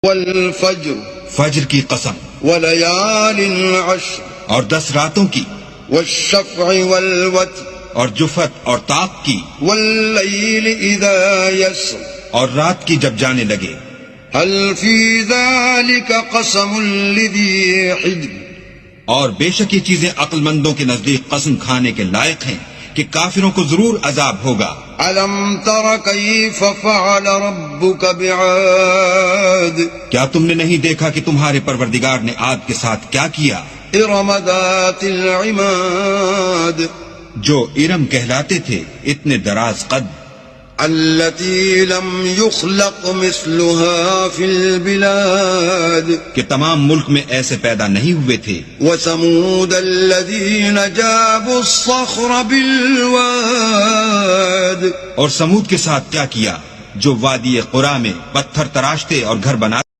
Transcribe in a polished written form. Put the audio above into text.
والفجر فجر کی قسم، وليال عشر اور 10 راتوں کی، والشفع والوتر اور جفت اور طاق کی، والليل إذا يسر اور رات کی جب جانے لگے۔ هل في ذلك قسم لذي حجر اور بے شک یہ چیزیں عقل مندوں کے نزدیک قسم کھانے کے لائق ہیں کہ کافروں کو ضرور عذاب ہوگا۔ ألم تر كيف فعل ربك بعاد کیا تم نے نہیں دیکھا کہ تمہارے پروردگار نے عاد کے ساتھ کیا کیا؟ إرم ذات العماد جو ارم کہلاتے تھے، اتنے دراز قد، التي لم يخلق مثلها في البلاد کہ تمام ملک میں ایسے پیدا نہیں ہوئے تھے۔ وثمود الذين جابوا الصخر بالواد اور سمود کے ساتھ کیا کیا جو وادی قرا میں پتھر تراشتے اور گھر بناتے